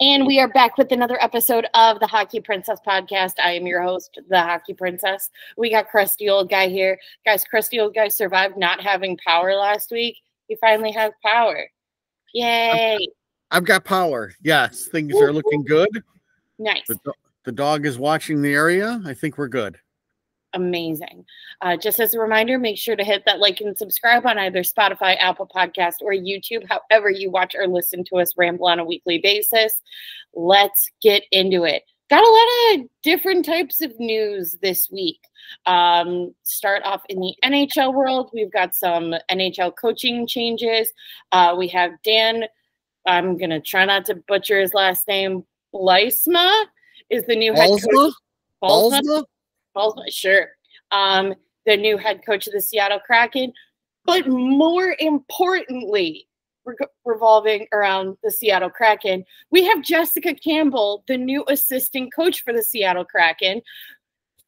And we are back with another episode of the Hockey Princess podcast. I am your host, the Hockey Princess. We got Crusty Old Guy here. Guys, Crusty Old Guy survived not having power last week. He finally has power. Yay. I've got power. Yes, things are looking good. Nice. The dog is watching the area. I think we're good. Amazing. Just as a reminder, make sure to hit that like and subscribe on either Spotify, Apple Podcast, or YouTube, however you watch or listen to us ramble on a weekly basis. Let's get into it. Got a lot of different types of news this week. Start off in the NHL world. We've got some NHL coaching changes. We have Dan, I'm going to try not to butcher his last name, Bylsma is the new head coach. Bylsma? Sure. The new head coach of the Seattle Kraken. But more importantly, revolving around the Seattle Kraken, we have Jessica Campbell, the new assistant coach for the Seattle Kraken,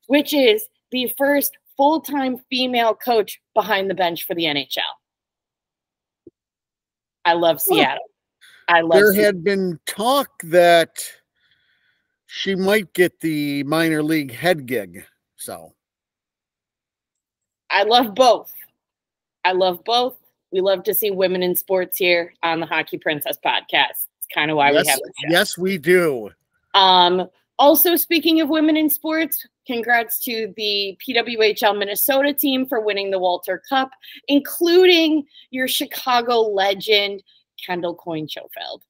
which is the first full-time female coach behind the bench for the NHL. I love Seattle. There had been talk that she might get the minor league head gig. So I love both. We love to see women in sports here on the Hockey Princess podcast. It's kind of why we have the show. Yes, we do. Also, speaking of women in sports, congrats to the PWHL Minnesota team for winning the Walter Cup, including your Chicago legend, Kendall Coyne-Schofield.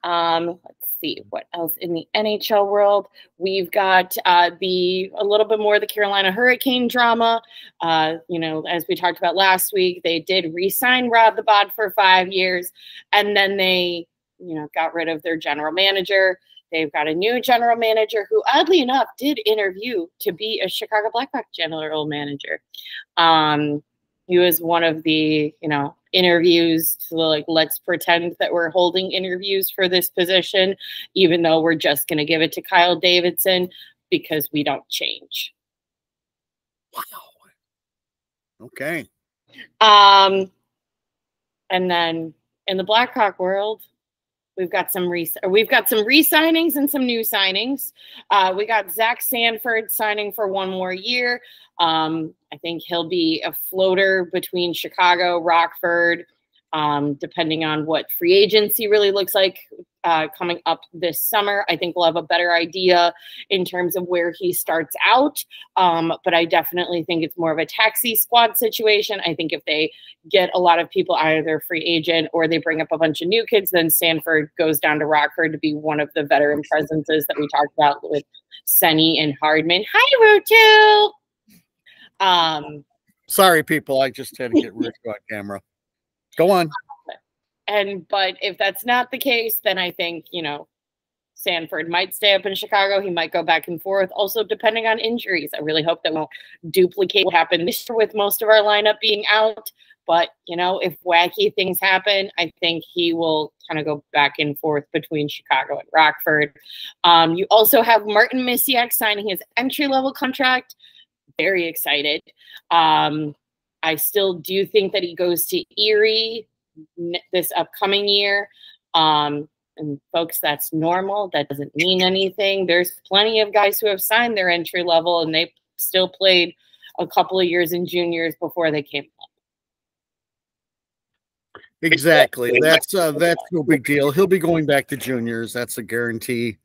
Let's see what else in the NHL world. We've got a little bit more of the Carolina Hurricane drama. As we talked about last week, they did re-sign Rob the Bod for 5 years, and then they, got rid of their general manager. They've got a new general manager who, oddly enough, did interview to be a Chicago Blackhawks general manager. He was one of the, interviews to let's pretend that we're holding interviews for this position, even though we're just going to give it to Kyle Davidson because we don't change. Wow. Okay. And then in the Blackhawk world, we've got some re-signings and some new signings. We got Zach Sanford signing for 1 more year. I think he'll be a floater between Chicago, Rockford, depending on what free agency really looks like coming up this summer. I think we'll have a better idea in terms of where he starts out. But I definitely think it's more of a taxi squad situation. I think if they get a lot of people either free agent or they bring up a bunch of new kids, then Sanford goes down to Rockford to be one of the veteran presences that we talked about with Senny and Hardman. Hi, Rutu! Sorry, people. I just had to get Rutu on camera. Go on. But if that's not the case, then I think, Sanford might stay up in Chicago. He might go back and forth. Also, depending on injuries, I really hope that won't duplicate what happened this year with most of our lineup being out. But, if wacky things happen, I think he will kind of go back and forth between Chicago and Rockford. You also have Martin Misiak signing his entry-level contract. Very excited. I still do think that he goes to Erie this upcoming year. And folks, that's normal. That doesn't mean anything. There's plenty of guys who have signed their entry level and they still played a couple of years in juniors before they came up. Exactly. That's no big deal. He'll be going back to juniors. That's a guarantee.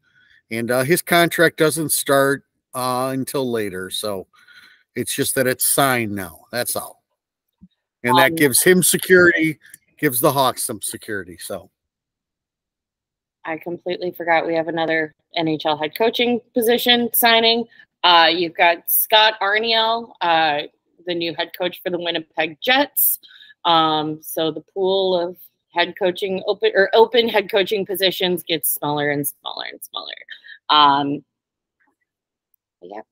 And his contract doesn't start until later. So it's just that it's signed now. That's all. And that gives him security, gives the Hawks some security. So I completely forgot we have another NHL head coaching position signing. You've got Scott Arniel, the new head coach for the Winnipeg Jets. So the pool of head coaching open head coaching positions gets smaller and smaller and smaller. Yeah.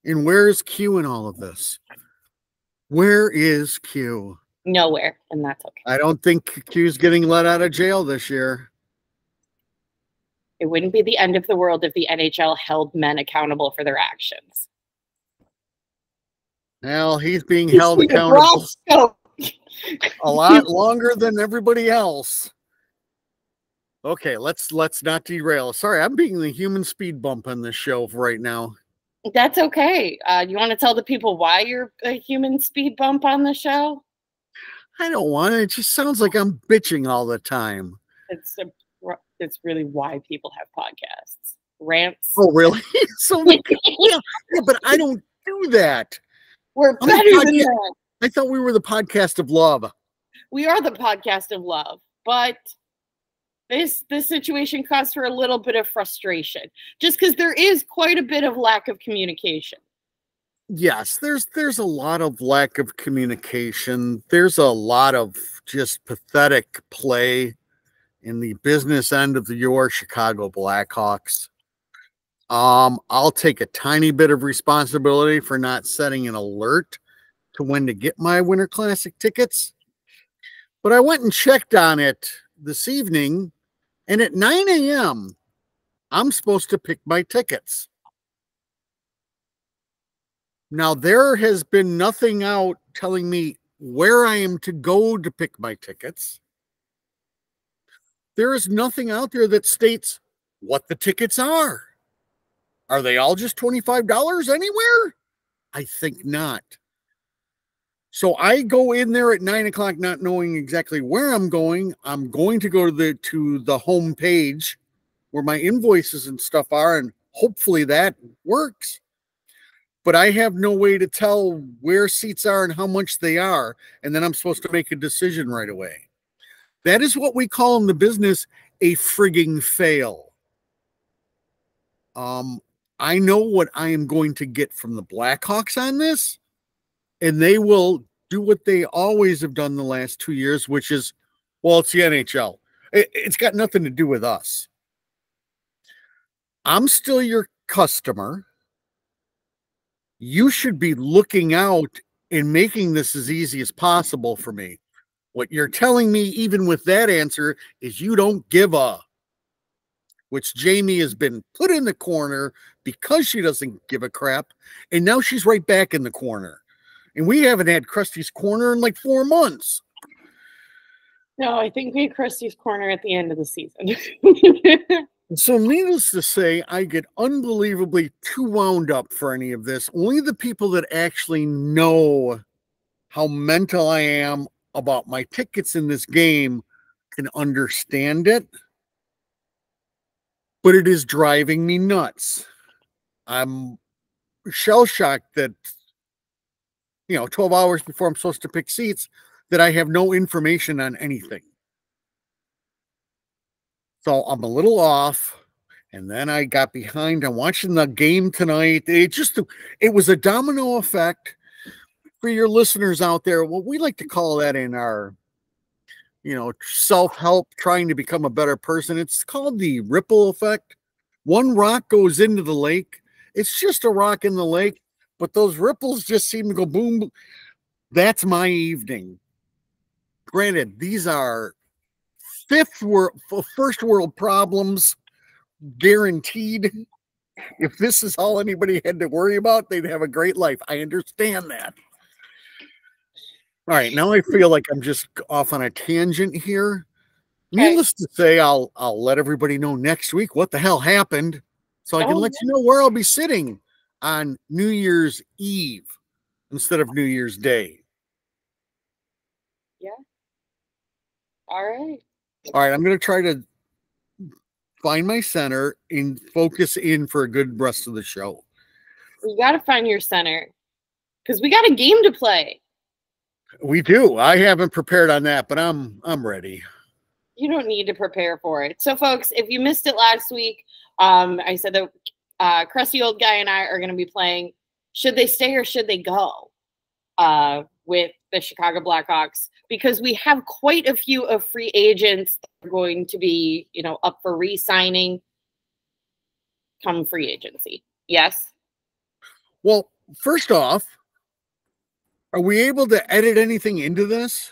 And where's Q in all of this? Where is Q? Nowhere, and that's okay. I don't think Q's getting let out of jail this year. It wouldn't be the end of the world if the NHL held men accountable for their actions. Well, he's being held accountable a lot longer than everybody else. Okay, let's not derail. Sorry, I'm being the human speed bump on this show right now. That's okay. You want to tell the people why you're a human speed bump on the show? I don't want it. It just sounds like I'm bitching all the time. It's really why people have podcasts. Rants. Oh, really? So yeah, but I don't do that. We're better than that. I thought we were the podcast of love. We are the podcast of love, but this situation caused for a little bit of frustration, just because there is quite a bit of lack of communication. Yes, there's a lot of lack of communication. There's a lot of just pathetic play in the business end of your Chicago Blackhawks. I'll take a tiny bit of responsibility for not setting an alert to when to get my Winter Classic tickets. But I went and checked on it this evening, and at 9 a.m., I'm supposed to pick my tickets. Now, there has been nothing out telling me where I am to go to pick my tickets. There is nothing out there that states what the tickets are. Are they all just $25 anywhere? I think not. So I go in there at 9 o'clock not knowing exactly where I'm going. I'm going to go to the home page where my invoices and stuff are, and hopefully that works. But I have no way to tell where seats are and how much they are, and then I'm supposed to make a decision right away. That is what we call in the business a frigging fail. I know what I am going to get from the Blackhawks on this, and they will do what they always have done the last 2 years, which is, well, it's the NHL. It's got nothing to do with us. I'm still your customer. You should be looking out and making this as easy as possible for me. What you're telling me, even with that answer, is you don't give a, which Jamie has been put in the corner because she doesn't give a crap, and now she's right back in the corner. And we haven't had Krusty's Corner in like 4 months. No, I think we had Krusty's Corner at the end of the season. So needless to say, I get unbelievably too wound up for any of this. Only the people that actually know how mental I am about my tickets in this game can understand it. But it is driving me nuts. I'm shell-shocked that, 12 hours before I'm supposed to pick seats, that I have no information on anything. So I'm a little off. And then I got behind on watching the game tonight. It was a domino effect. For your listeners out there, what we like to call that in our, self-help, trying to become a better person, it's called the ripple effect. One rock goes into the lake. It's just a rock in the lake, but those ripples just seem to go boom. That's my evening. Granted, these are first world problems, guaranteed. If this is all anybody had to worry about, they'd have a great life. I understand that. All right, now I feel like I'm just off on a tangent here. Okay. Needless to say, I'll let everybody know next week what the hell happened, so I can let you know where I'll be sitting on New Year's Eve instead of New Year's Day. Yeah. All right. I'm going to try to find my center and focus in for a good rest of the show. You got to find your center because we got a game to play. We do. I haven't prepared on that, but I'm ready. You don't need to prepare for it. So, folks, if you missed it last week, I said that Crusty Old Guy and I are going to be playing Should They Stay or Should They Go with the Chicago Blackhawks, because we have quite a few of free agents that are going to be, up for re-signing come free agency. Yes? Well, first off, are we able to edit anything into this?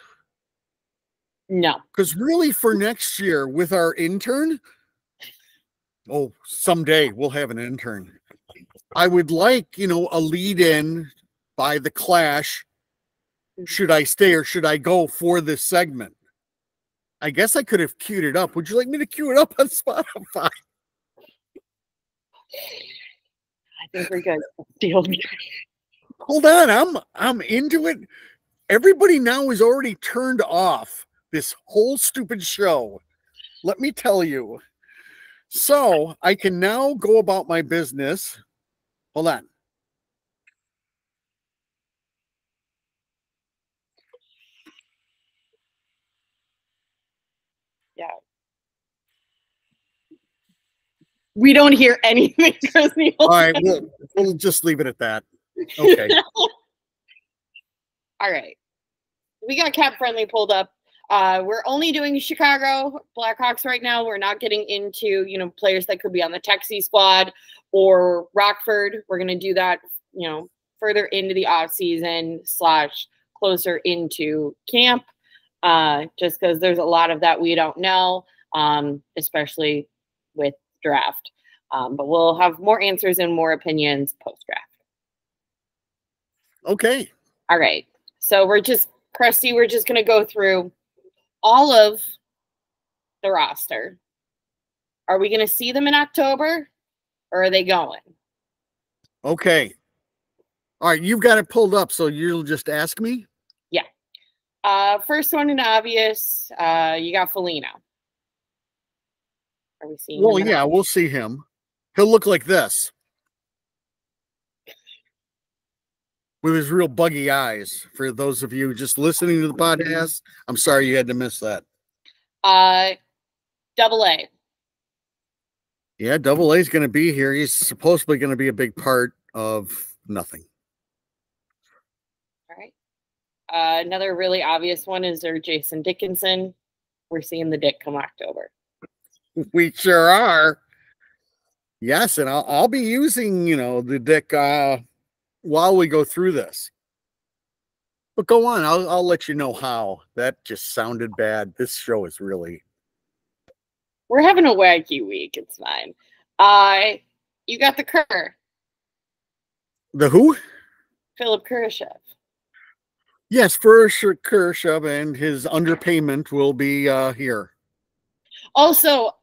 No. Because really for next year with our intern, someday we'll have an intern. I would like, a lead in by the Clash. Should I stay or should I go for this segment? I guess I could have queued it up. Would you like me to queue it up on Spotify? I think we're good. Deal. Hold on, I'm into it. Everybody now is already turned off this whole stupid show. Let me tell you. So I can now go about my business. Hold on. Yeah. We don't hear anything, Chris. All right, we'll just leave it at that. Okay. All right. We got Cap Friendly pulled up. We're only doing Chicago Blackhawks right now. We're not getting into, players that could be on the Texas squad or Rockford. We're going to do that, further into the off season / closer into camp, just because there's a lot of that we don't know, especially with draft. But we'll have more answers and more opinions post-draft. Okay. All right. So we're just going to go through all of the roster. Are we going to see them in October, or are they going? Okay. All right, you've got it pulled up, so you'll just ask me? Yeah. First one and obvious, you got Foligno. Are we seeing Well, yeah, we'll see him. He'll look like this. With his real buggy eyes. For those of you just listening to the podcast, I'm sorry you had to miss that. Double A. Yeah, Double A is going to be here. He's supposedly going to be a big part of nothing. All right. Another really obvious one is there Jason Dickinson. We're seeing the Dick come October. We sure are. Yes, and I'll be using, the Dick while we go through this. But go on, I'll let you know how. That just sounded bad. This show is really... We're having a wacky week. It's fine. You got the Kerr. The who? Philip Kurashev. Yes, for Kurashev, and his underpayment will be here. Also,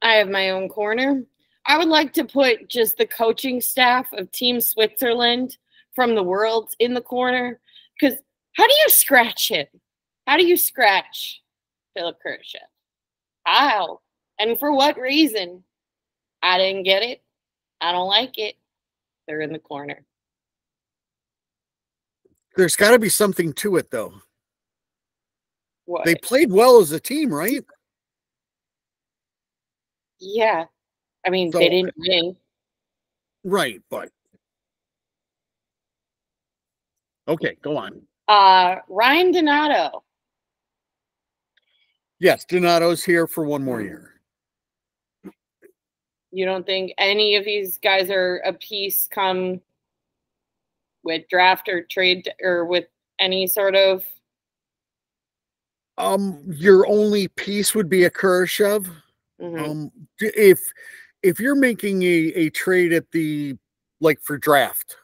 I have my own corner. I would like to put just the coaching staff of Team Switzerland from the Worlds in the corner. Because how do you scratch him? How do you scratch Philip Kurashev? How? And for what reason? I didn't get it. I don't like it. They're in the corner. There's got to be something to it, though. What? They played well as a team, right? Yeah. I mean, they didn't win. Right, but... Okay, go on. Ryan Donato. Yes, Donato's here for one more year. You don't think any of these guys are a piece come with draft or trade or with any sort of... Your only piece would be a Kurashev. Mm-hmm. If you're making a trade at for draft,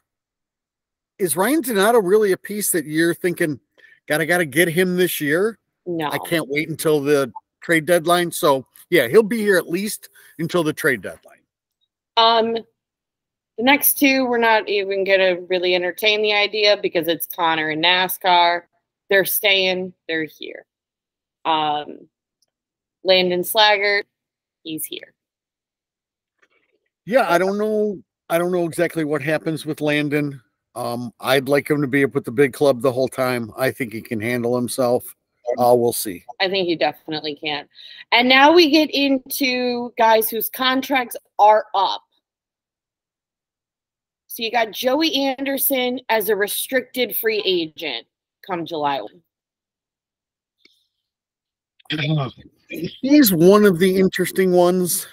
is Ryan Donato really a piece that you're thinking, gotta get him this year? No. I can't wait until the trade deadline. So yeah, he'll be here at least until the trade deadline. The next two, we're not even gonna really entertain the idea because it's Connor and NASCAR. They're staying, they're here. Landon Slaggert, he's here. Yeah, I don't know exactly what happens with Landon. I'd like him to be up with the big club the whole time. I think he can handle himself. We'll see. I think he definitely can. And now we get into guys whose contracts are up. So you got Joey Anderson as a restricted free agent come July 1. He's one of the interesting ones.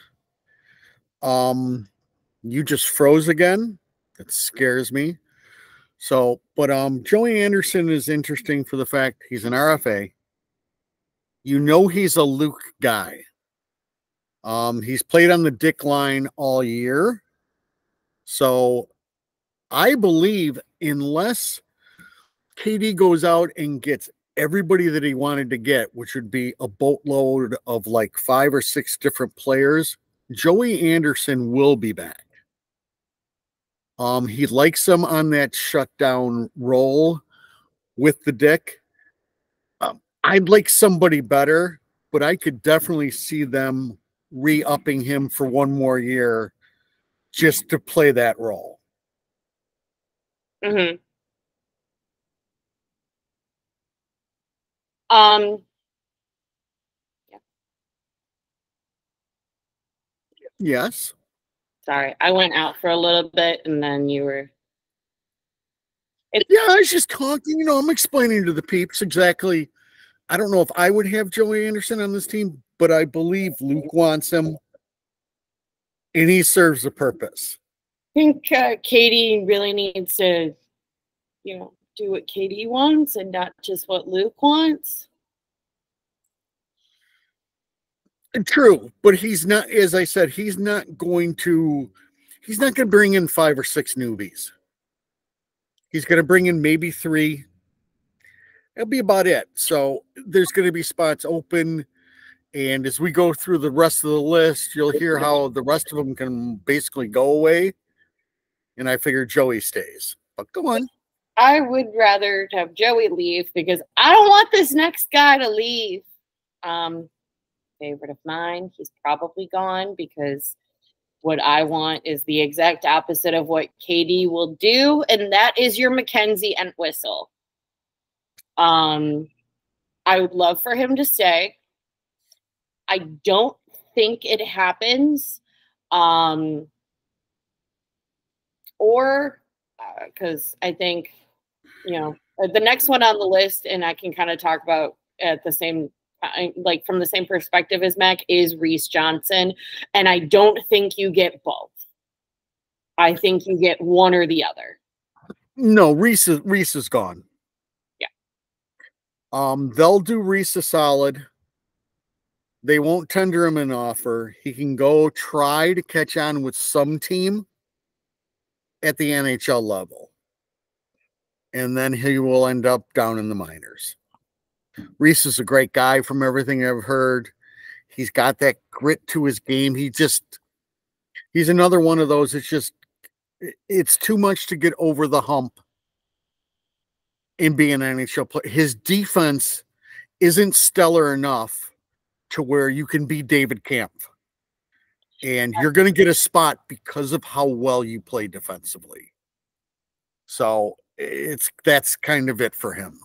You just froze again. That scares me. So, but Joey Anderson is interesting for the fact he's an RFA. He's a Luke guy. He's played on the Dick line all year. So I believe unless KD goes out and gets everybody that he wanted to get, which would be a boatload of like 5 or 6 different players, Joey Anderson will be back. He likes him on that shutdown role with the Dick. I'd like somebody better, but I could definitely see them re-upping him for one more year just to play that role. Mm-hmm. Yeah. Yes. Sorry, I went out for a little bit and then you were. Yeah, I was just talking. I'm explaining to the peeps exactly. I don't know if I would have Joey Anderson on this team, but I believe Luke wants him, and he serves a purpose. I think Katie really needs to, do what Katie wants and not just what Luke wants. True, but he's not, as I said, he's not going to bring in 5 or 6 newbies. He's going to bring in maybe 3. That'll be about it. So there's going to be spots open. And as we go through the rest of the list, you'll hear how the rest of them can basically go away. And I figure Joey stays. But go on. I would rather have Joey leave because I don't want this next guy to leave. Favorite of mine, he's probably gone because what I want is the exact opposite of what Katie will do, and that is your Mackenzie Entwistle. I would love for him to stay. I don't think it happens. Or because I think, the next one on the list, and I can kind of talk about at the same, like from the same perspective as Mac, is Reese Johnson. And I don't think you get both. I think you get one or the other. No, Reese is gone. Yeah. They'll do Reese a solid. They won't tender him an offer. He can go try to catch on with some team at the NHL level. And then he will end up down in the minors. Reese is a great guy from everything I've heard. He's got that grit to his game. He's another one of those. It's too much to get over the hump and be an NHL player. His defense isn't stellar enough to where you can be David Kampf. And you're going to get a spot because of how well you play defensively. So that's kind of it for him.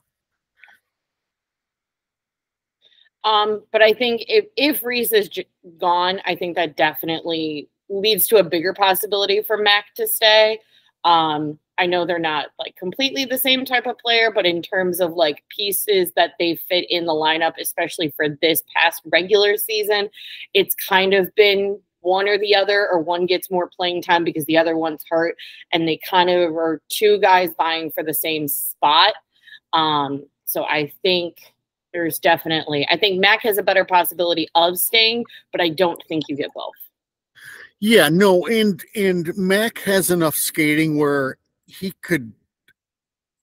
But I think if Reese is gone, I think that definitely leads to a bigger possibility for Mac to stay. I know they're not like completely the same type of player, but in terms of like pieces that they fit in the lineup, especially for this past regular season, it's kind of been one or the other, or one gets more playing time because the other one's hurt, and they kind of are 2 guys vying for the same spot. So I think there's definitely, I think Mac has a better possibility of staying, but I don't think you get both. Yeah, no, and Mac has enough skating where he could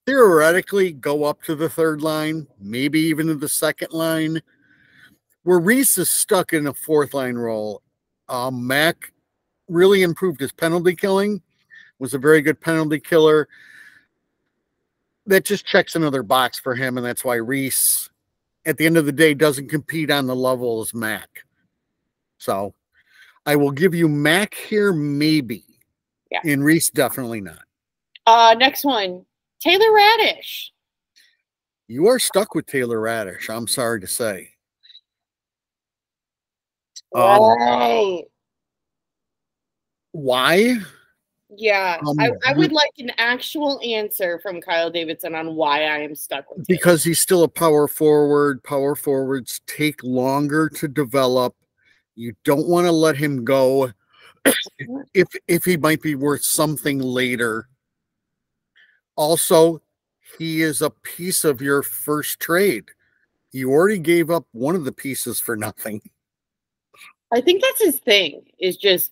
theoretically go up to the 3rd line, maybe even to the 2nd line, where Reese is stuck in a 4th line role. Mac really improved his penalty killing, was a very good penalty killer. That just checks another box for him, and that's why Reese, at the end of the day, doesn't compete on the level as Mac. So I will give you Mac here, maybe. Yeah. And Reese, definitely not. Next one, Taylor Radish. You are stuck with Taylor Radish, I'm sorry to say. Right. Why? Yeah, I would like an actual answer from Kyle Davidson on why I am stuck with him. Because he's still a power forward. Power forwards take longer to develop. You don't want to let him go if he might be worth something later. Also, he is a piece of your first trade. You already gave up one of the pieces for nothing. I think that's his thing, is just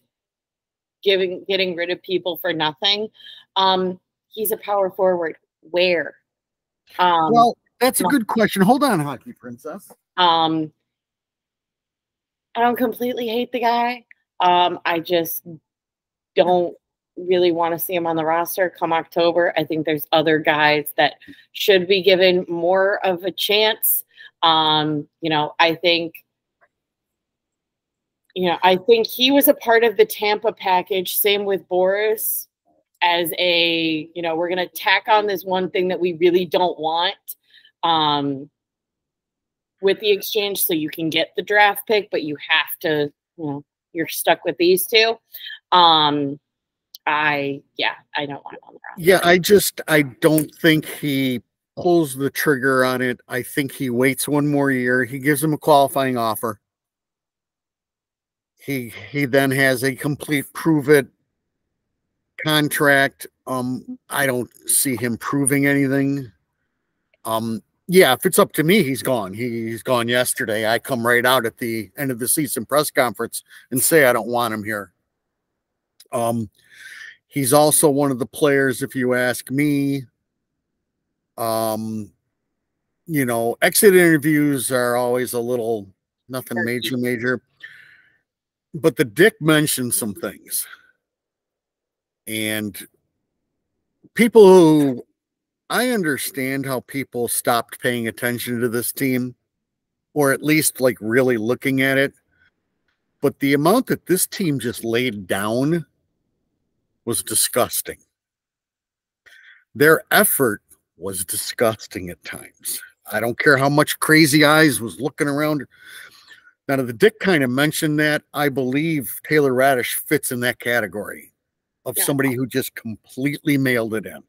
getting rid of people for nothing. He's a power forward. Where? Well, That's a good question. Hold on, Hockey Princess. I don't completely hate the guy. I just don't really want to see him on the roster come October. I think there's other guys that should be given more of a chance. I think he was a part of the Tampa package. Same with Boris, as we're going to tack on this one thing that we really don't want with the exchange, so you can get the draft pick, but you have to, you're stuck with these two. I don't want him on the roster. Yeah, I don't think he pulls the trigger on it. I think he waits one more year. He gives him a qualifying offer. He then has a complete prove it contract. I don't see him proving anything. Yeah, if it's up to me, he's gone. He's gone yesterday. I come right out at the end of the season press conference and say I don't want him here. He's also one of the players, if you ask me. Exit interviews are always a little nothing major. But the Dick mentioned some things. And people who, I understand how people stopped paying attention to this team, or at least like really looking at it. But the amount that this team just laid down was disgusting. Their effort was disgusting at times. I don't care how much Crazy Eyes was looking around. Now, the Dick kind of mentioned that. I believe Taylor Radish fits in that category of somebody who just completely mailed it in.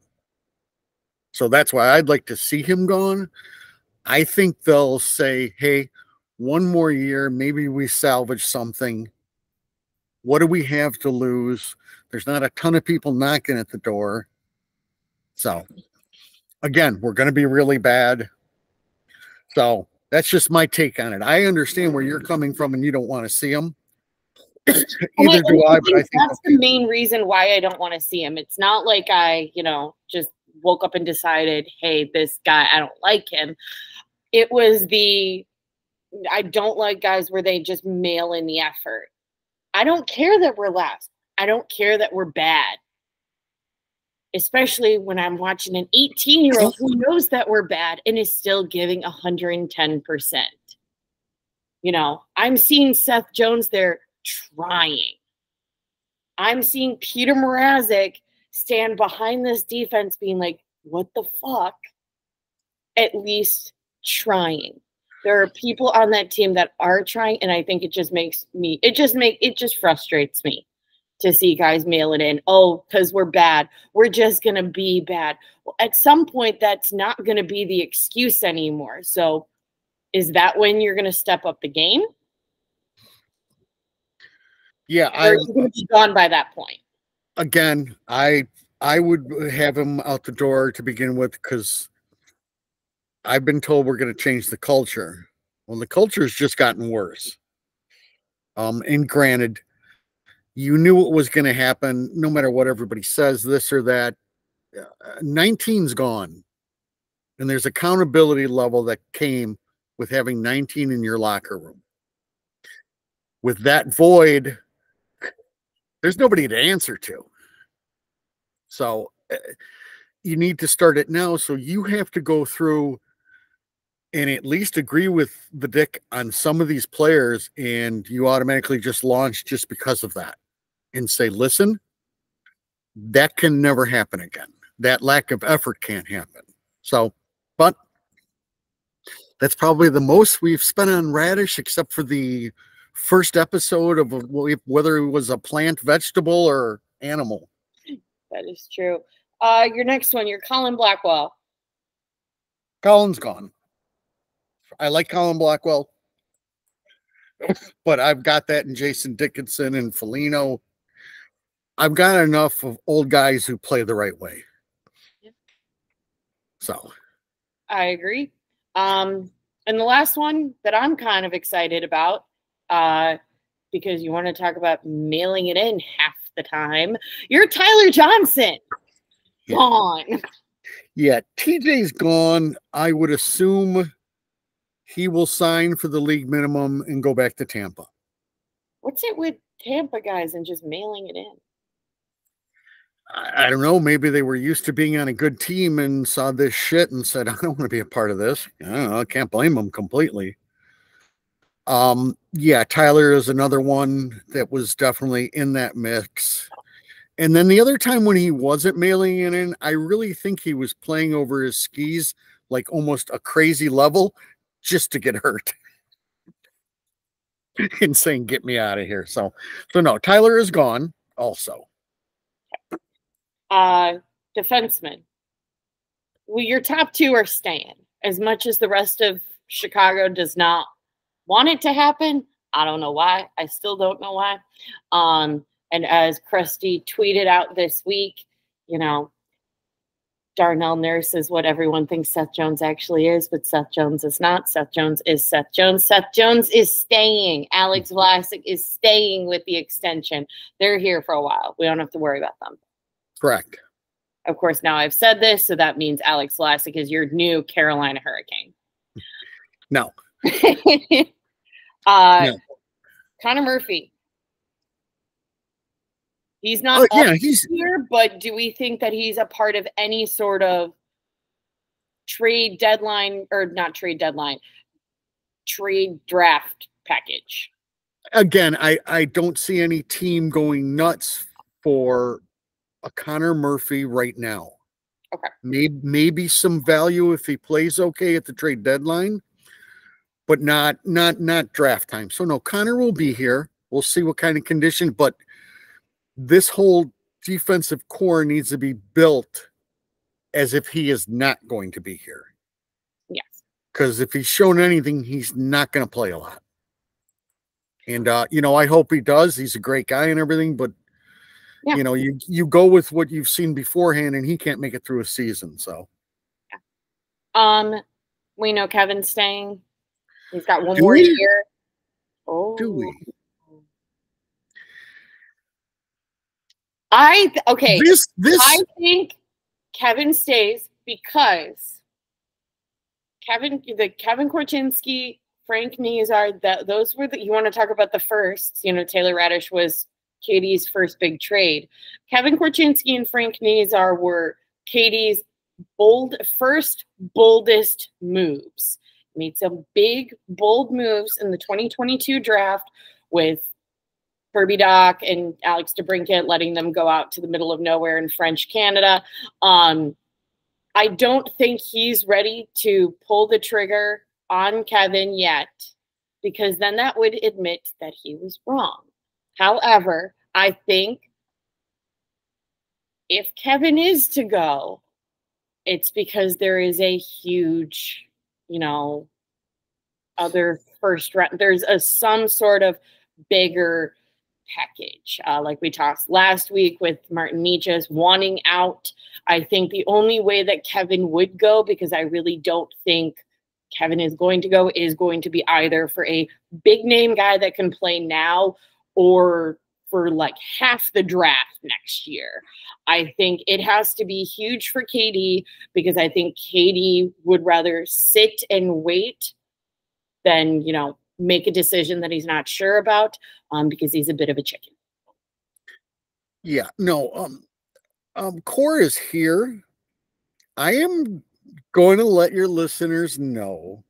So that's why I'd like to see him gone. I think they'll say, hey, one more year, maybe we salvage something. What do we have to lose? There's not a ton of people knocking at the door. So, again, we're going to be really bad. So that's just my take on it. I understand where you're coming from and you don't want to see him. Either do I, but I think that's the main reason why I don't want to see him. It's not like I, just woke up and decided, hey, this guy, I don't like him. It was I don't like guys where they just mail in the effort. I don't care that we're last. I don't care that we're bad. Especially when I'm watching an 18-year-old who knows that we're bad and is still giving 110%. I'm seeing Seth Jones there trying. I'm seeing Peter Mrazek stand behind this defense being like, what the fuck? At least trying. There are people on that team that are trying, and I think it just frustrates me to see guys mail it in. Oh, because we're bad. We're just going to be bad. Well, at some point, that's not going to be the excuse anymore. So is that when you're going to step up the game? Yeah. Or is he going to be gone by that point? Again, I would have him out the door to begin with, because I've been told we're going to change the culture. Well, the culture has just gotten worse. And granted, you knew what was going to happen, no matter what everybody says, this or that. 19's gone. And there's accountability level that came with having 19 in your locker room. With that void, there's nobody to answer to. So you need to start it now. So you have to go through and at least agree with the Dick on some of these players, and you automatically just launch just because of that and say, listen, that can never happen again. That lack of effort can't happen. So, but that's probably the most we've spent on Radish, except for the first episode of whether it was a plant, vegetable, or animal. That is true. Your next one, you're Colin Blackwell. Colin's gone. I like Colin Blackwell, but I've got that in Jason Dickinson and Foligno. I've got enough of old guys who play the right way. Yep. So I agree. And the last one that I'm kind of excited about, because you want to talk about mailing it in half the time, you're Tyler Johnson. Yeah. Gone. Yeah, TJ's gone. I would assume he will sign for the league minimum and go back to Tampa. What's it with Tampa guys and just mailing it in? I don't know. Maybe they were used to being on a good team and saw this shit and said, I don't want to be a part of this. I don't know. I can't blame them completely. Yeah, Tyler is another one that was definitely in that mix. And then the other time when he wasn't mailing it in, I really think he was playing over his skis like almost a crazy level just to get hurt and saying, get me out of here. So no, Tyler is gone also. Defenseman. Well, your top two are staying. As much as the rest of Chicago does not want it to happen, I don't know why. I still don't know why. And as Krusty tweeted out this week, you know, Darnell Nurse is what everyone thinks Seth Jones actually is, but Seth Jones is not. Seth Jones is Seth Jones. Seth Jones is staying. Alex Vlasic is staying with the extension. They're here for a while. We don't have to worry about them. Correct. Of course, now I've said this, so that means Alex Vlasic is your new Carolina Hurricane. No. No. Connor Murphy. He's not he's here, but do we think that he's a part of any sort of trade deadline or not trade deadline, trade draft package? Again, I don't see any team going nuts for a Connor Murphy right now. Okay. Maybe some value if he plays okay at the trade deadline, but not draft time. So no, Connor will be here. We'll see what kind of condition, but this whole defensive core needs to be built as if he is not going to be here. Yes. Because if he's shown anything, he's not going to play a lot. And, I hope he does. He's a great guy and everything, but, yeah. You go with what you've seen beforehand, and he can't make it through a season. So, yeah. We know Kevin's staying. He's got one more year. Oh, do we? I think Kevin stays because Kevin Korchinski, Frank Nazar, those were you want to talk about the firsts. Taylor Radish was Katie's first big trade. Kevin Korchinski and Frank Nazar were Katie's boldest moves. Made some big, bold moves in the 2022 draft with Kirby Dach and Alex DeBrincat, letting them go out to the middle of nowhere in French Canada. I don't think he's ready to pull the trigger on Kevin yet, because then that would admit that he was wrong. However, I think if Kevin is to go, it's because there is a huge, other first round. There's some sort of bigger package. Like we talked last week with Martin Necas wanting out. I think the only way that Kevin would go, because I really don't think Kevin is going to go, is going to be either for a big name guy that can play now or for like half the draft next year. I think it has to be huge for KD, because I think KD would rather sit and wait than, make a decision that he's not sure about, because he's a bit of a chicken. Yeah, no, Core is here. I am going to let your listeners know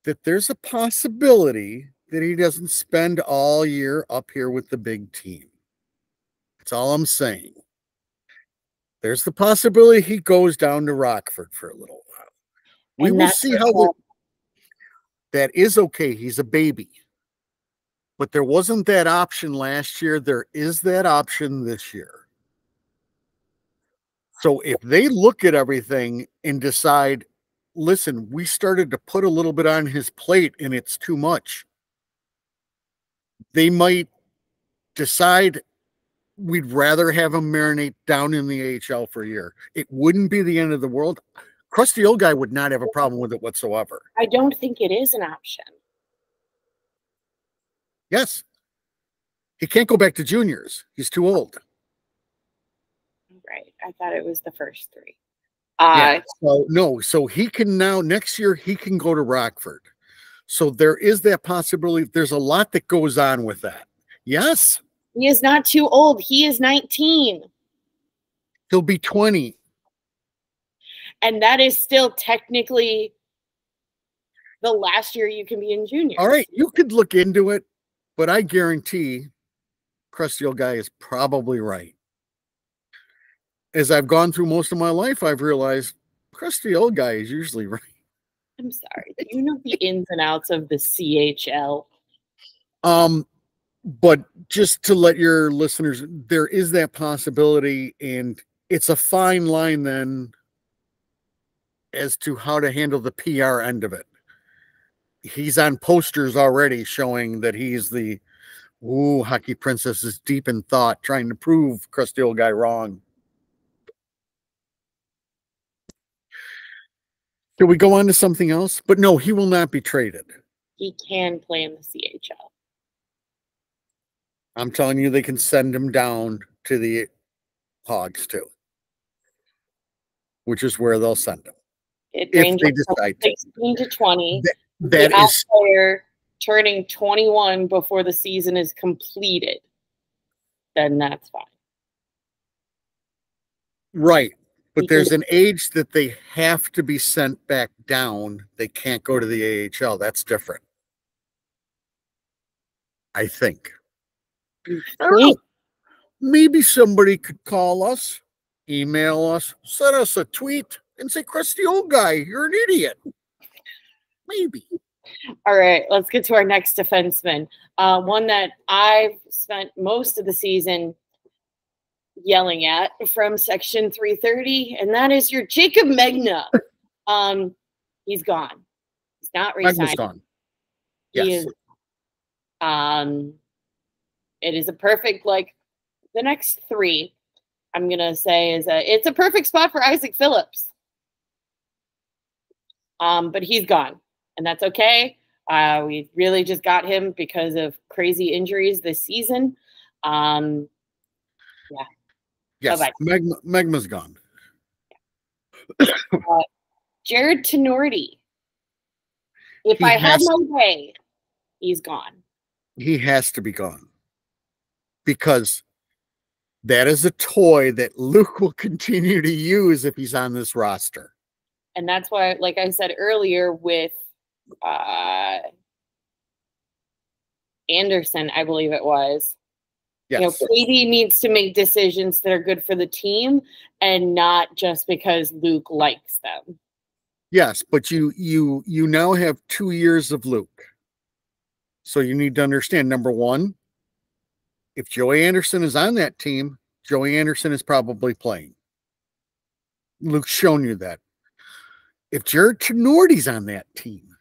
that there's a possibility that he doesn't spend all year up here with the big team. That's all I'm saying. There's the possibility he goes down to Rockford for a little while. We will see how that is okay. He's a baby. But there wasn't that option last year. There is that option this year. So if they look at everything and decide, listen, we started to put a little bit on his plate and it's too much, they might decide we'd rather have him marinate down in the AHL for a year. It wouldn't be the end of the world. Crusty old guy would not have a problem with it whatsoever. I don't think it is an option. Yes. He can't go back to juniors. He's too old. Right. I thought it was the first three. Yeah. So no, so he can now next year he can go to Rockford. So there is that possibility. There's a lot that goes on with that. Yes. He is not too old. He is 19. He'll be 20. And that is still technically the last year you can be in junior. All right, you could look into it, but I guarantee crusty old guy is probably right. As I've gone through most of my life, I've realized crusty old guy is usually right. I'm sorry. Do you know the ins and outs of the CHL? But just to let your listeners, there is that possibility, and it's a fine line then as to how to handle the PR end of it. He's on posters already showing that he's the hockey princess is deep in thought, trying to prove crusty old guy wrong. Can we go on to something else? But no, he will not be traded. He can play in the CHL. I'm telling you, they can send him down to the Hogs too, which is where they'll send him. It if ranges they from decide to. 16 to 20. That the is player turning 21 before the season is completed. Then that's fine. Right. But there's an age that they have to be sent back down. They can't go to the AHL. That's different. I think. I don't know. Maybe somebody could call us, email us, send us a tweet, and say, crusty old guy, you're an idiot. Maybe. All right, let's get to our next defenseman. One that I've spent most of the season yelling at from Section 330, and that is your Jacob Megna. He's gone. He's not re-signed. Megna's gone. Yes. He is. It is a perfect, like, the next three, I'm going to say, it's a perfect spot for Isaac Phillips. But he's gone, and that's okay. We really just got him because of crazy injuries this season. Yeah. Yes, Megna's gone. Jared Tenorti. If I had my way, he's gone. He has to be gone. Because that is a toy that Luke will continue to use if he's on this roster. And that's why, like I said earlier, with Anderson, I believe it was. Yes. You know, Katie needs to make decisions that are good for the team and not just because Luke likes them. Yes, but you now have 2 years of Luke. So you need to understand, number one, if Joey Anderson is on that team, Joey Anderson is probably playing. Luke's shown you that. If Jared Tenorti's on that team,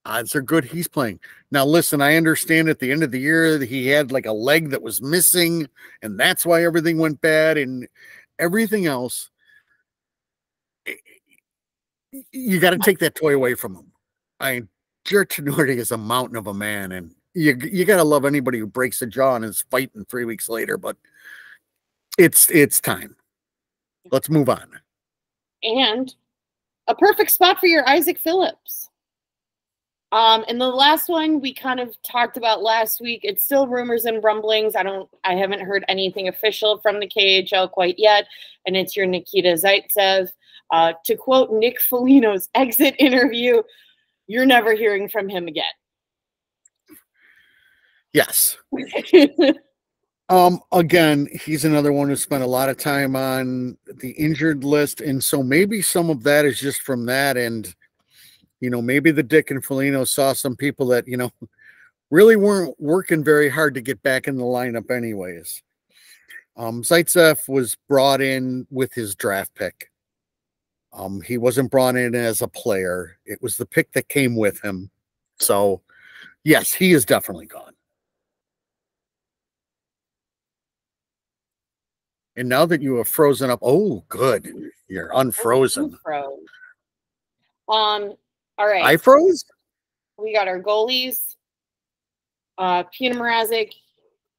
odds are good he's playing. Now, listen, I understand at the end of the year that he had like a leg that was missing, and that's why everything went bad and everything else. You got to take that toy away from him. Jared Tenorti is a mountain of a man, and you got to love anybody who breaks a jaw and is fighting 3 weeks later, but it's time. Let's move on. And a perfect spot for your Isaac Phillips. And the last one we kind of talked about last week, it's still rumors and rumblings. I haven't heard anything official from the KHL quite yet. And it's your Nikita Zaitsev. To quote Nick Foligno's exit interview, you're never hearing from him again. Yes. Again, he's another one who spent a lot of time on the injured list. And so maybe some of that is just from that. And, you know, maybe the Dick and Foligno saw some people that, you know, really weren't working very hard to get back in the lineup anyways. Zaitsev was brought in with his draft pick. He wasn't brought in as a player. It was the pick that came with him. So, yes, he is definitely gone. And now that you have frozen up, oh, good. You're unfrozen. All right. I froze? We got our goalies. Peter Mrazek,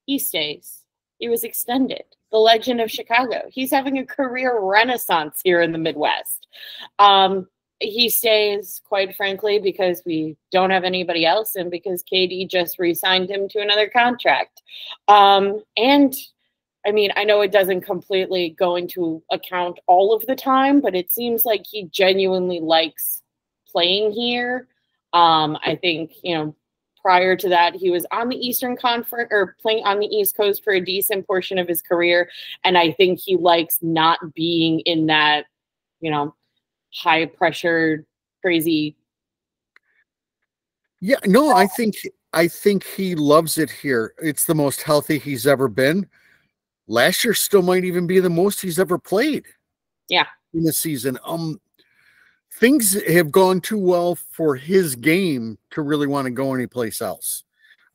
he stays. He was extended. the legend of Chicago. He's having a career renaissance here in the Midwest. He stays, quite frankly, because we don't have anybody else and because KD just re-signed him to another contract. And I mean, I know it doesn't completely go into account all of the time, but it seems like he genuinely likes playing here. I think, you know, prior to that, he was on the Eastern Conference or playing on the East Coast for a decent portion of his career. And I think he likes not being in that, you know, high pressure, crazy. Yeah, no, I think he loves it here. It's the most healthy he's ever been. Last year still might even be the most he's ever played. Yeah. In the season. Things have gone too well for his game to really want to go anyplace else.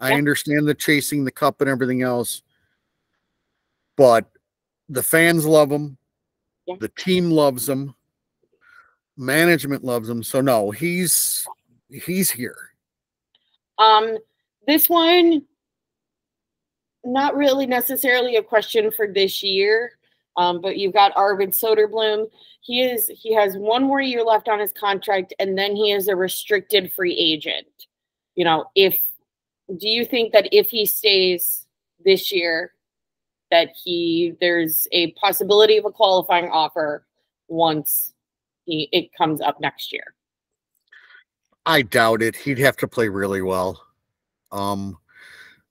I understand the chasing the cup and everything else, but the fans love him. Yeah. The team loves him. Management loves him. So no, he's here. This one, not really necessarily a question for this year. But you've got Arvid Soderblom. He has one more year left on his contract, and then he is a restricted free agent. You know, do you think that if he stays this year, that there's a possibility of a qualifying offer once it comes up next year? I doubt it. He'd have to play really well.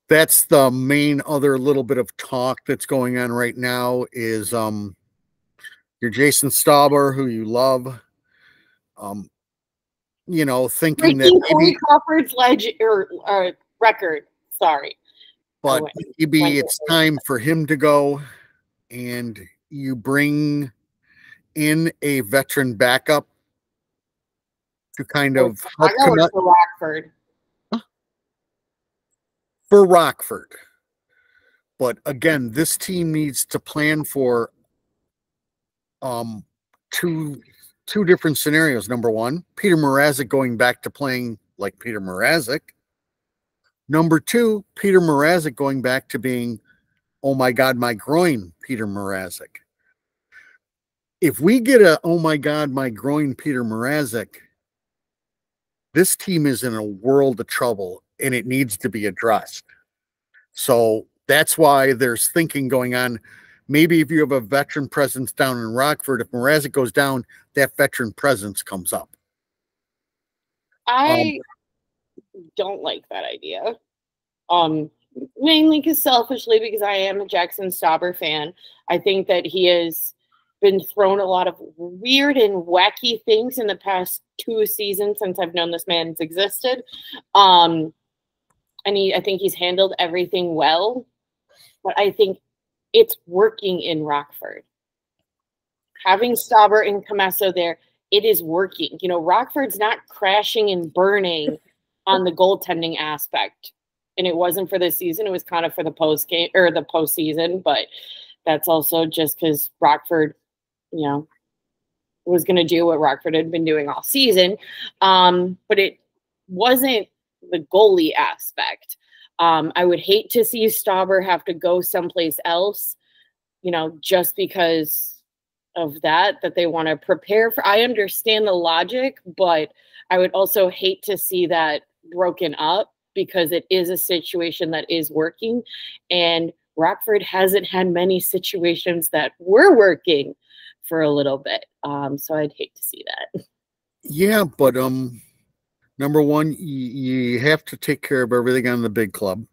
That's the main other little bit of talk that's going on right now is your Jason Stauber, who you love, you know, thinking that maybe Crawford's record. Sorry. But maybe it's time for him to go and you bring in a veteran backup to kind of help come up. Rockford. For Rockford. But again, this team needs to plan for two different scenarios. Number one, Peter Mrazek going back to playing like Peter Mrazek. Number two, Peter Mrazek going back to being, oh my God, my groin, Peter Mrazek. If we get a, oh my God, my groin, Peter Mrazek, this team is in a world of trouble and it needs to be addressed. So that's why there's thinking going on. Maybe if you have a veteran presence down in Rockford, if Mrazek goes down, that veteran presence comes up. I don't like that idea. Mainly selfishly because I am a Jackson Stauber fan. I think that he has been thrown a lot of weird and wacky things in the past 2 seasons since I've known this man's existed. And I think he's handled everything well, but I think it's working in Rockford. Having Stauber and Commesso there, it is working. You know, Rockford's not crashing and burning on the goaltending aspect. And it wasn't for this season. It was kind of for the post-game or the postseason, but that's also just because Rockford, you know, was going to do what Rockford had been doing all season. But it wasn't the goalie aspect. I would hate to see Stauber have to go someplace else, you know, just because of that they want to prepare for. I understand the logic, but I would also hate to see that broken up because it is a situation that is working, and Rockford hasn't had many situations that were working for a little bit. So I'd hate to see that. Yeah, but number one, you have to take care of everything on the big club.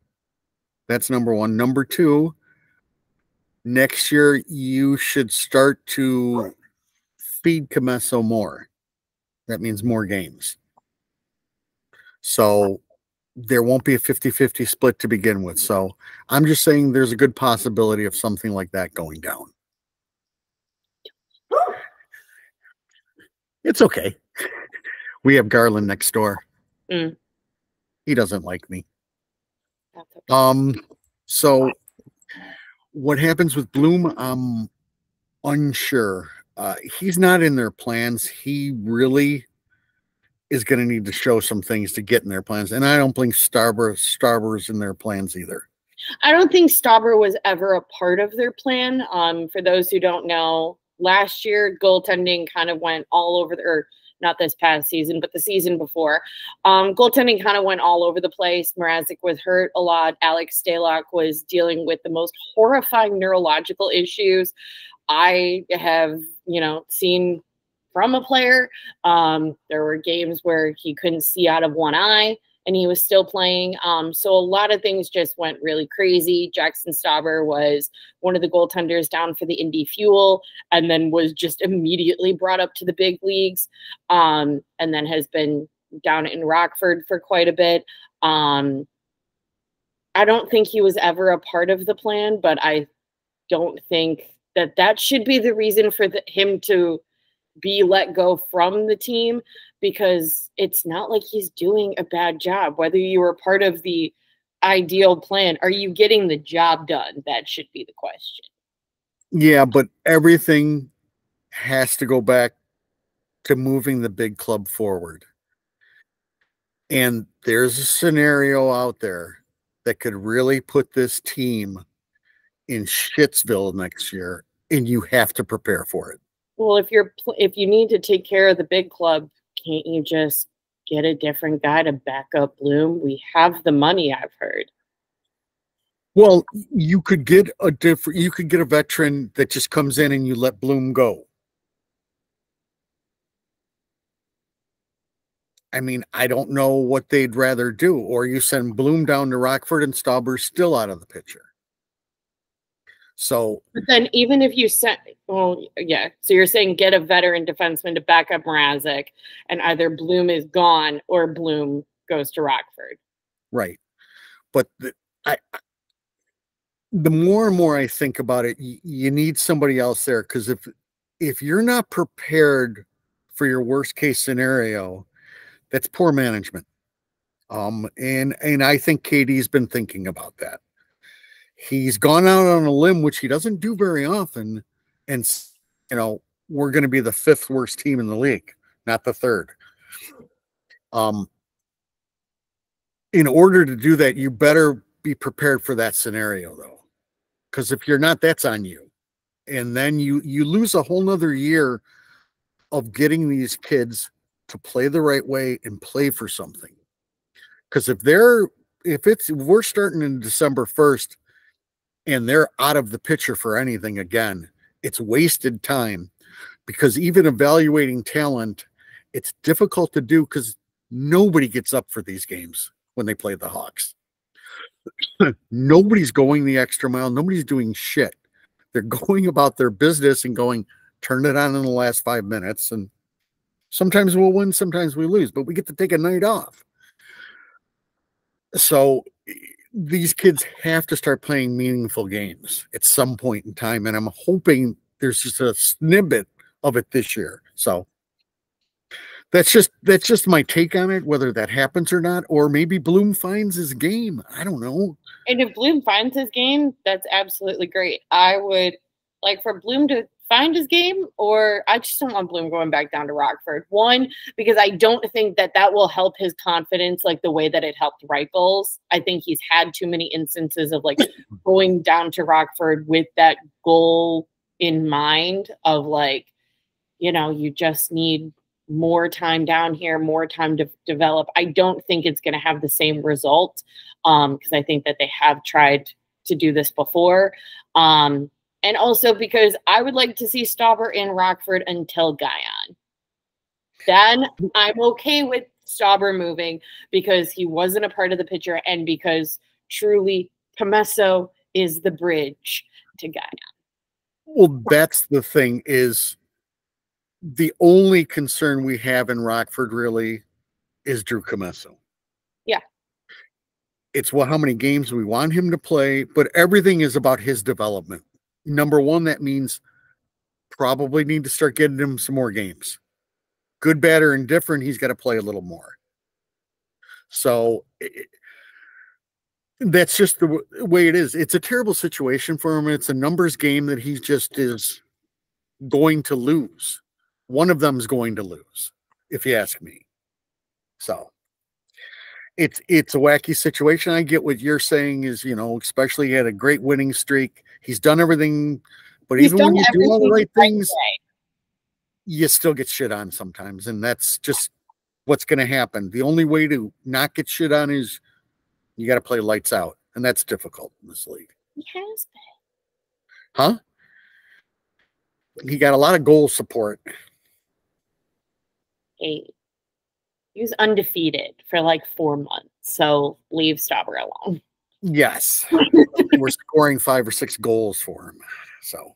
That's number one. Number two, next year you should start to feed Commesso more. That means more games. So there won't be a 50-50 split to begin with. So I'm just saying there's a good possibility of something like that going down. It's okay. We have Garland next door. Mm. He doesn't like me. Okay. So what happens with Bloom, I'm unsure. He's not in their plans. He really is going to need to show some things to get in their plans. And I don't think Stauber's in their plans either. I don't think Stauber was ever a part of their plan. For those who don't know, last year goaltending kind of went all over or not this past season, but the season before. Goaltending kind of went all over the place. Mrazek was hurt a lot. Alex Stalock was dealing with the most horrifying neurological issues I have, seen from a player. There were games where he couldn't see out of one eye and he was still playing. So a lot of things just went really crazy. Jackson Stauber was one of the goaltenders down for the Indy Fuel and then was just immediately brought up to the big leagues, and then has been down in Rockford for quite a bit. I don't think he was ever a part of the plan, but I don't think that should be the reason for him to be let go from the team, because it's not like he's doing a bad job. Whether you were part of the ideal plan, are you getting the job done? That should be the question. Yeah, but everything has to go back to moving the big club forward. And there's a scenario out there that could really put this team in Shitsville next year, and you have to prepare for it. Well, if you need to take care of the big club, can't you just get a different guy to back up Bloom? We have the money, I've heard. Well, you could get a veteran that just comes in and you let Bloom go. I mean, I don't know what they'd rather do. Or you send Bloom down to Rockford and Stauber's still out of the picture. So, but then even if you sent, so you're saying get a veteran defenseman to back up Mrazek, and either Bloom is gone or Bloom goes to Rockford. Right. But the more and more I think about it, you need somebody else there, because if you're not prepared for your worst case scenario, that's poor management. And I think KD's been thinking about that. He's gone out on a limb, which he doesn't do very often, and we're going to be the 5th worst team in the league, not the 3rd. In order to do that, you better be prepared for that scenario, though, because if you're not, that's on you. And then you lose a whole nother year of getting these kids to play the right way and play for something. Because if we're starting in December 1st and they're out of the picture for anything again, it's wasted time, because even evaluating talent, it's difficult to do because nobody gets up for these games when they play the Hawks. Nobody's going the extra mile. Nobody's doing shit. They're going about their business and going, turn it on in the last 5 minutes. And sometimes we'll win, sometimes we lose, but we get to take a night off. So these kids have to start playing meaningful games at some point in time. And I'm hoping there's just a snippet of it this year. So that's just my take on it, whether that happens or not, or maybe Bloom finds his game. I don't know. And if Bloom finds his game, that's absolutely great. I would like for Bloom to find his game, or I just don't want Bloom going back down to Rockford. One, because I don't think that will help his confidence like the way that it helped Reichels. I think he's had too many instances of like going down to Rockford with that goal in mind of like, you just need more time down here, more time to develop. I don't think it's going to have the same result, because I think that they have tried to do this before. And also because I would like to see Stauber in Rockford until Guyon. Then I'm okay with Stauber moving, because he wasn't a part of the picture and because truly Commesso is the bridge to Guyon. Well, that's the thing, is the only concern we have in Rockford really is Drew Commesso. Yeah. It's how many games we want him to play, but everything is about his development. Number one, that means probably need to start getting him some more games. Good, bad, or indifferent, he's got to play a little more. So that's just the way it is. It's a terrible situation for him. It's a numbers game that he just is going to lose. One of them is going to lose, if you ask me. So it's a wacky situation. I get what you're saying is, especially he had a great winning streak. He's done everything, but He's even when done you do all the everything right the right things, way. you still get shit on sometimes, and that's just what's going to happen. The only way to not get shit on is you got to play lights out, and that's difficult in this league. He has been. Huh? He got a lot of goal support. He was undefeated for like 4 months, so leave Stauber alone. Yes. We're scoring 5 or 6 goals for him. So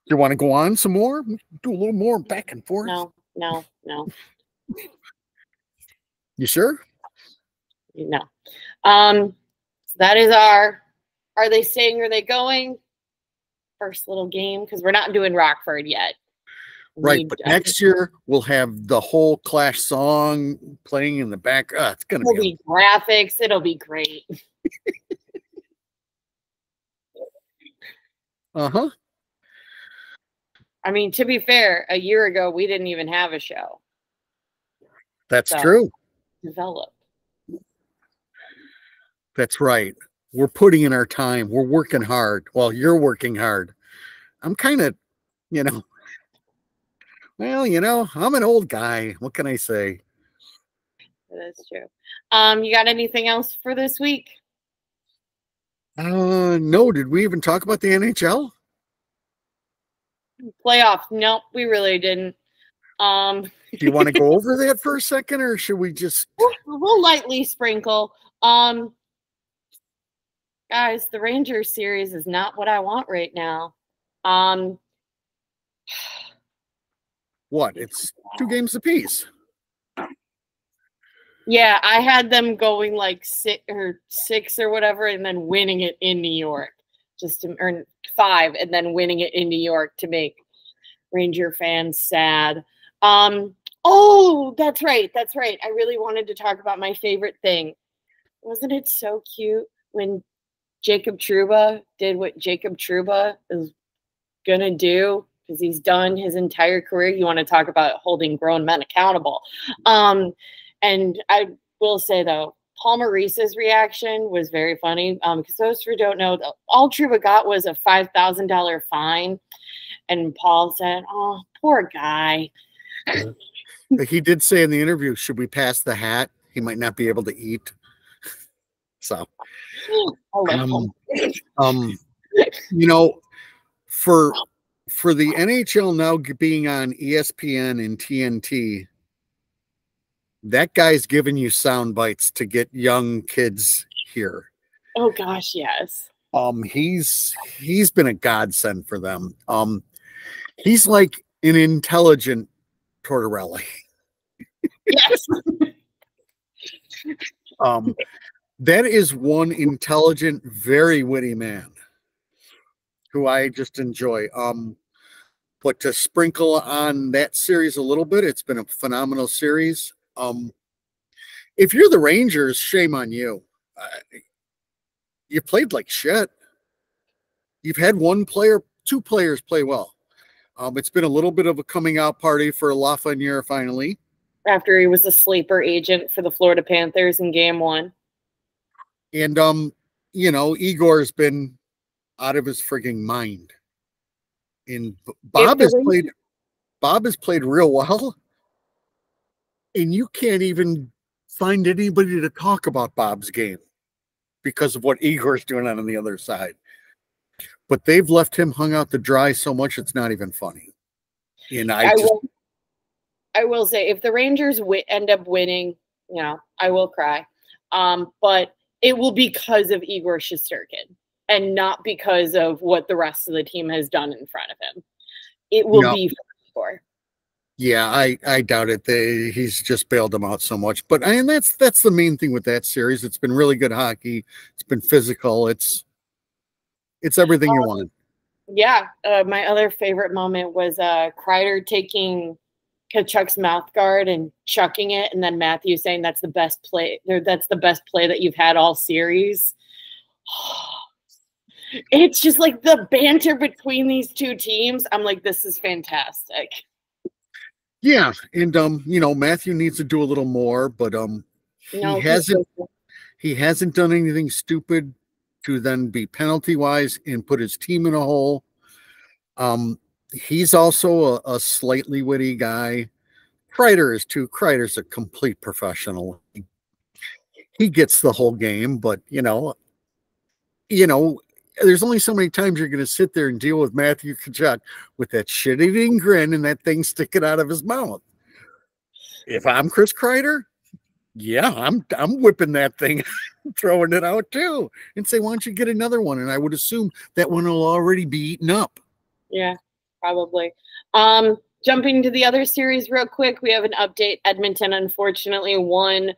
you want to go on some more? Do a little more back and forth? No. You sure? No. So that is our Are They Staying? Are They Going? First little game, because we're not doing Rockford yet. Right, but next year we'll have the whole Clash song playing in the back. It's going to be graphics. It'll be great. Uh-huh. I mean, to be fair, a year ago, we didn't even have a show. That's true. Developed. That's right. We're putting in our time. We're working hard. Well, you're working hard. I'm kind of, well, I'm an old guy. What can I say? That's true. You got anything else for this week? No. Did we even talk about the NHL? Playoff? Nope, we really didn't. Do you want to go over that for a second, or should we just? We'll lightly sprinkle. Guys, the Rangers series is not what I want right now. What? It's 2 games apiece. Yeah, I had them going like 6 or whatever, and then winning it in New York, just to earn 5, and then winning it in New York to make Ranger fans sad. Oh, that's right. I really wanted to talk about my favorite thing. Wasn't it so cute when Jacob Trouba did what Jacob Trouba is gonna do? Because he's done his entire career. You want to talk about holding grown men accountable. And I will say, though, Paul Maurice's reaction was very funny. Because those who don't know, all Trouba got was a $5,000 fine. And Paul said, "Oh, poor guy." He did say in the interview, should we pass the hat? He might not be able to eat. So, for the NHL now being on ESPN and TNT, that guy's giving you sound bites to get young kids here. Oh gosh, yes. He's been a godsend for them. He's like an intelligent Tortorelli. Yes. That is one intelligent, very witty man who I just enjoy. But to sprinkle on that series a little bit, it's been a phenomenal series. If you're the Rangers, shame on you. You played like shit. You've had 2 players play well. It's been a little bit of a coming out party for Lafreniere finally. After he was a sleeper agent for the Florida Panthers in Game 1. And, Igor's been out of his frigging mind. And Bob has played real well. And you can't even find anybody to talk about Bob's game because of what Igor's doing on the other side. But they've left him hung out to dry so much it's not even funny. And I will say, if the Rangers end up winning, I will cry. But it will be because of Igor Shesterkin and not because of what the rest of the team has done in front of him. It will be for Igor. Yeah, I doubt it. He's just bailed them out so much. But that's the main thing with that series. It's been really good hockey. It's been physical. It's everything you want. Yeah. My other favorite moment was Kreider taking Kachuk's mouth guard and chucking it, and then Matthew saying that's the best play. That's the best play that you've had all series. It's just like the banter between these 2 teams. I'm like, this is fantastic. Yeah, and Matthew needs to do a little more, but No, he hasn't done anything stupid to then be penalty wise and put his team in a hole. He's also a slightly witty guy. Kreider is too. Kreider's a complete professional. He gets the whole game, but there's only so many times you're going to sit there and deal with Matthew Tkachuk with that shit-eating grin and that thing sticking out of his mouth. If I'm Chris Kreider, yeah, I'm whipping that thing, throwing it out too, and say, why don't you get another one? And I would assume that one will already be eaten up. Yeah, probably. Jumping to the other series real quick, we have an update. Edmonton unfortunately won.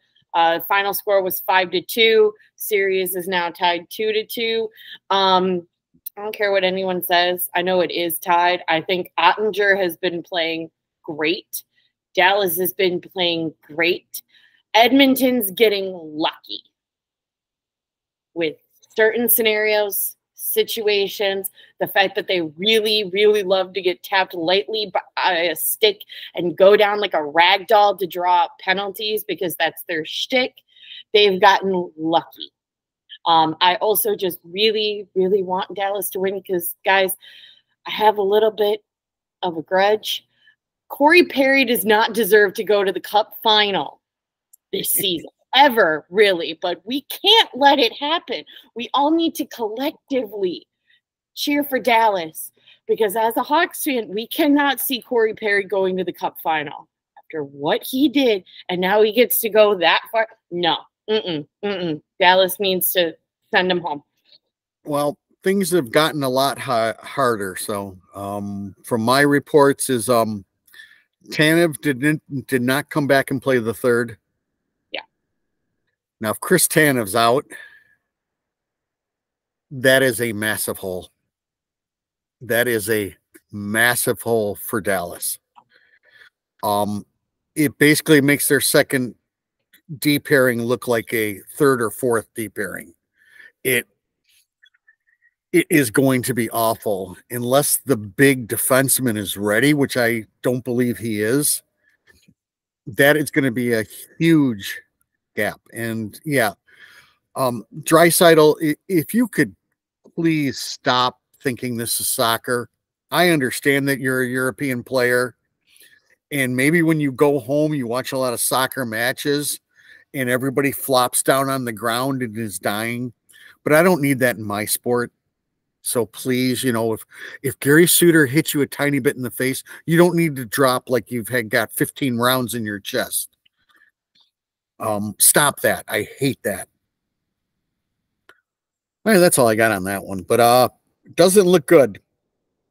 Final score was 5-2. Series is now tied 2-2. I don't care what anyone says. I know it is tied. I think Ottinger has been playing great. Dallas has been playing great. Edmonton's getting lucky with certain scenarios, situations, the fact that they really, really love to get tapped lightly by a stick and go down like a rag doll to draw penalties because that's their shtick. They've gotten lucky. I also just really, really want Dallas to win because, guys, I have a little bit of a grudge. Corey Perry does not deserve to go to the Cup final this season. Ever, really, but we can't let it happen. We all need to collectively cheer for Dallas because as a Hawks fan, we cannot see Corey Perry going to the Cup final after what he did, and now he gets to go that far. No, Dallas needs to send him home. Well, things have gotten a lot harder. So, from my reports, is Tanev did not come back and play the third. Now, if Chris Tanev's out, that is a massive hole. That is a massive hole for Dallas. It basically makes their second D pairing look like a third or fourth D pairing. It is going to be awful unless the big defenseman is ready, which I don't believe he is. That is going to be a huge gap. And yeah, Draisaitl, if you could please stop thinking this is soccer. I understand that you're a European player, and maybe when you go home, you watch a lot of soccer matches and everybody flops down on the ground and is dying. But I don't need that in my sport. So please, if Gary Suter hits you a tiny bit in the face, you don't need to drop like you've got 15 rounds in your chest. Stop that. I hate that. All right, that's all I got on that one. But doesn't look good.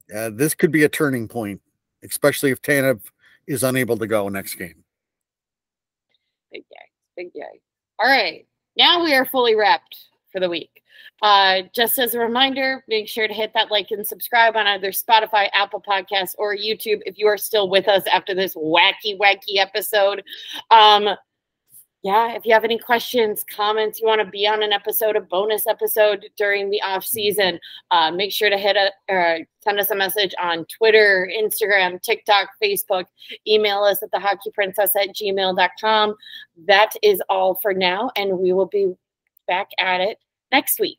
This could be a turning point, especially if Tanev is unable to go next game. Big yay. All right, now we are fully wrapped for the week. Just as a reminder, make sure to hit that like and subscribe on either Spotify, Apple Podcasts, or YouTube if you are still with us after this wacky episode. Yeah, if you have any questions, comments, you want to be on an episode, a bonus episode during the off season, make sure to send us a message on Twitter, Instagram, TikTok, Facebook. Email us at thehockeyprincess@gmail.com. That is all for now, and we will be back at it next week.